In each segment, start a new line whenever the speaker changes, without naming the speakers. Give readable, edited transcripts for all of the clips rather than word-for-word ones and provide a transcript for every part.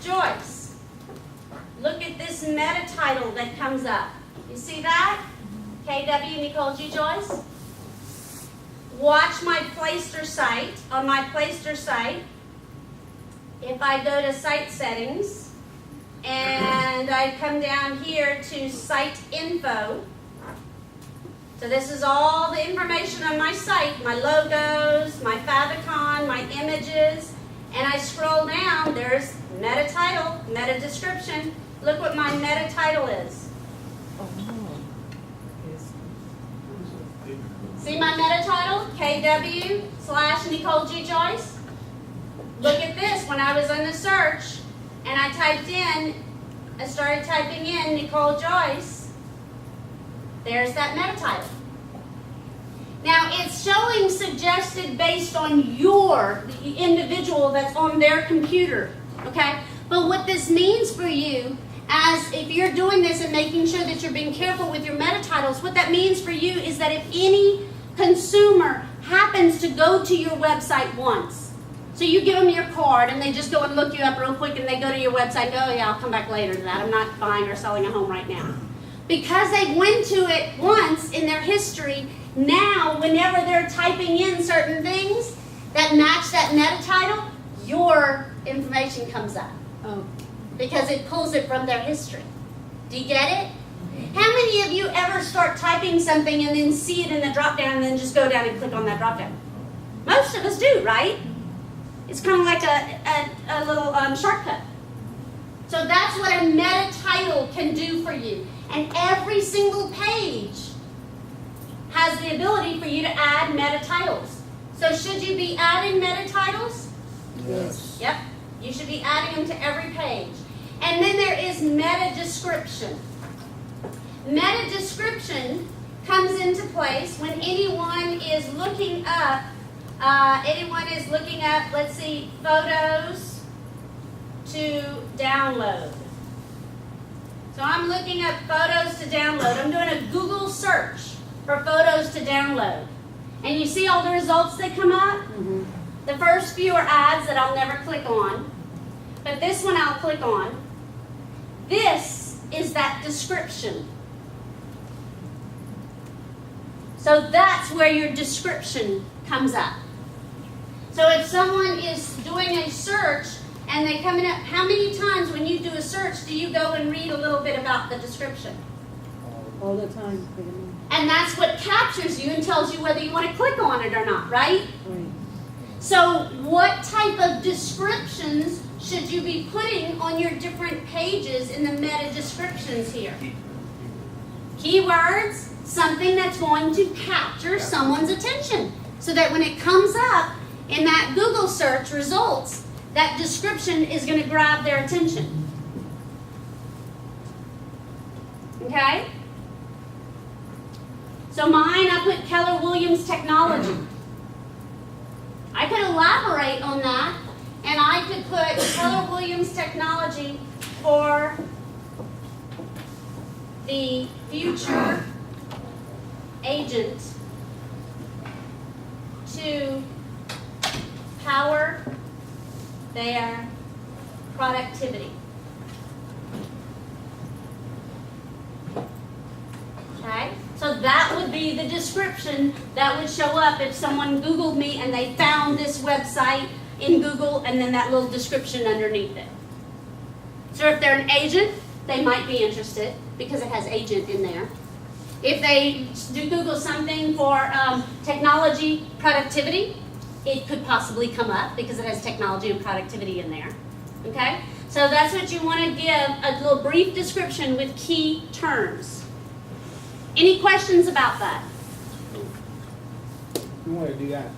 Joyce. Look at this meta title that comes up. You see that? KW Nicole G. Joyce. Watch my Playster site. On my Playster site, if I go to site settings and I come down here to site info, so this is all the information on my site, my logos, my favicon, my images, and I scroll down, there's meta title, meta description. Look what my meta title is. See my meta title? KW/Nicole G. Joyce. Look at this. When I was on the search and I started typing in Nicole Joyce, there's that meta title. Now it's showing suggested based on the individual that's on their computer. Okay? But what this means for you, as if you're doing this and making sure that you're being careful with your meta titles, what that means for you is that if any consumer happens to go to your website once, so you give them your card and they just go and look you up real quick and they go to your website and go, oh yeah, I'll come back later to that. I'm not buying or selling a home right now. Because they went to it once in their history, now whenever they're typing in certain things that match that meta title, your information comes up.
Oh.
Because it pulls it from their history. Do you get it? How many of you ever start typing something and then see it in the drop down and then just go down and click on that drop down? Most of us do, right? It's kind of like a little shortcut. So that's what a meta title can do for you. And every single page has the ability for you to add meta titles. So should you be adding meta titles?
Yes.
Yep. You should be adding them to every page. And then there is meta description. Meta description comes into place when anyone is looking up, let's see, photos to download. So I'm looking up photos to download. I'm doing a Google search for photos to download. And you see all the results that come up?
Mm-hmm.
The first few are ads that I'll never click on. But this one I'll click on. This is that description. So that's where your description comes up. So if someone is doing a search and they come in up, how many times when you do a search do you go and read a little bit about the description?
All the time.
And that's what captures you and tells you whether you want to click on it or not, right?
Right.
So what type of descriptions should you be putting on your different pages in the meta descriptions here? Keywords, something that's going to capture someone's attention so that when it comes up in that Google search results, that description is going to grab their attention. Okay? So mine, I put Keller Williams Technology. I could elaborate on that, and I could put Keller Williams Technology for the future agent to power their productivity. Okay? So that would be the description that would show up if someone Googled me and they found this website in Google and then that little description underneath it. So if they're an agent, they might be interested because it has agent in there. If they do Google something for technology productivity, it could possibly come up because it has technology and productivity in there. Okay? So that's what you want to give, a little brief description with key terms. Any questions about that?
You want to do that?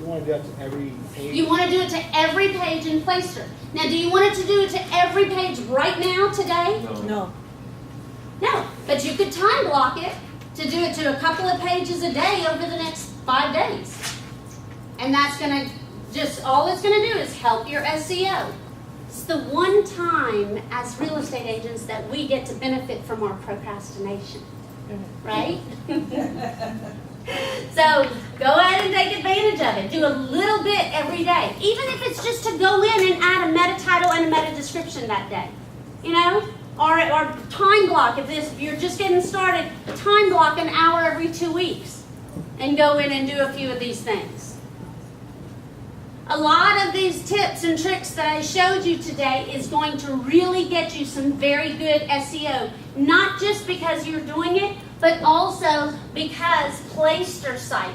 You want to do that to every page?
You want to do it to every page in Playster. Now, do you want it to do it to every page right now, today?
No.
No, but you could time block it to do it to a couple of pages a day over the next 5 days. And that's going to just, all it's going to do is help your SEO. It's the one time as real estate agents that we get to benefit from our procrastination. Right? So go ahead and take advantage of it. Do a little bit every day. Even if it's just to go in and add a meta title and a meta description. description that day, you know? Or time block, if you're just getting started, time block an hour every 2 weeks and go in and do a few of these things. A lot of these tips and tricks that I showed you today is going to really get you some very good SEO, not just because you're doing it, but also because Playster site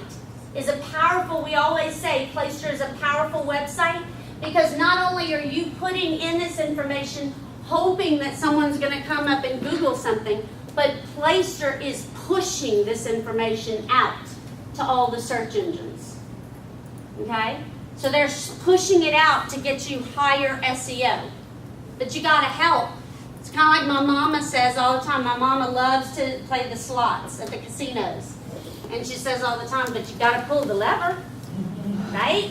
is a powerful, we always say Playster is a powerful website, because not only are you putting in this information hoping that someone's going to come up and Google something, but Playster is pushing this information out to all the search engines. Okay? So they're pushing it out to get you higher SEO. But you got to help. It's kind of like my mama says all the time. My mama loves to play the slots at the casinos. And she says all the time, but you got to pull the lever, right?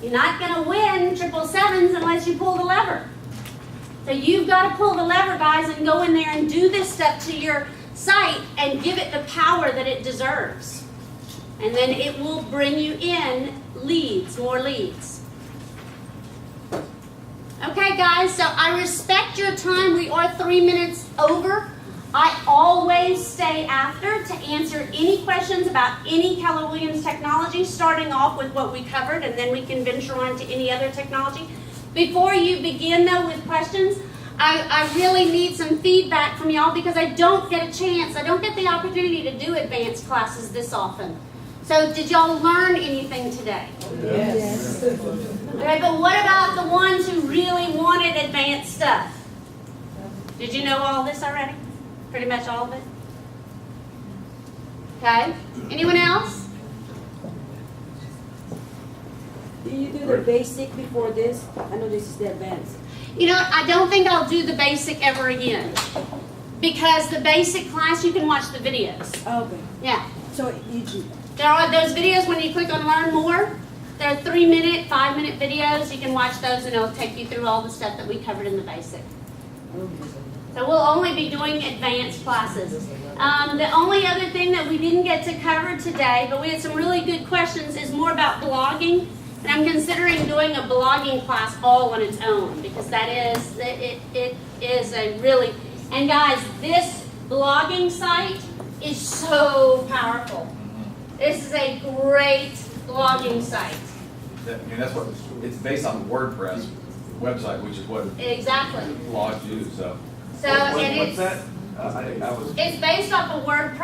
You're not going to win 777s unless you pull the lever. So you've got to pull the lever, guys, and go in there and do this stuff to your site and give it the power that it deserves. And then it will bring you in leads, more leads. Okay, guys, so I respect your time. We are 3 minutes over. I always stay after to answer any questions about any Keller Williams technology, starting off with what we covered, and then we can venture on to any other technology. Before you begin, though, with questions, I really need some feedback from y'all because I don't get a chance. I don't get the opportunity to do advanced classes this often. So did y'all learn anything today?
Yes.
Okay, but what about the ones who really wanted advanced stuff? Did you know all this already? Pretty much all of it? Okay. Anyone else?
Do you do the basic before this? I know this is the advanced.
You know, I don't think I'll do the basic ever again. Because the basic class, you can watch the videos.
Okay.
Yeah.
So easy.
There are those videos when you click on Learn More. They're 3-minute, 5-minute videos. You can watch those and it'll take you through all the stuff that we covered in the basic. So we'll only be doing advanced classes. The only other thing that we didn't get to cover today, but we had some really good questions, is more about blogging. And I'm considering doing a blogging class all on its own because that is, it is a really, and guys, this blogging site is so powerful. This is a great blogging site.
That's what it's based on WordPress website, which is what
Exactly.
blogs use. So,
So
what's
and
that? I was.
it's based off of WordPress.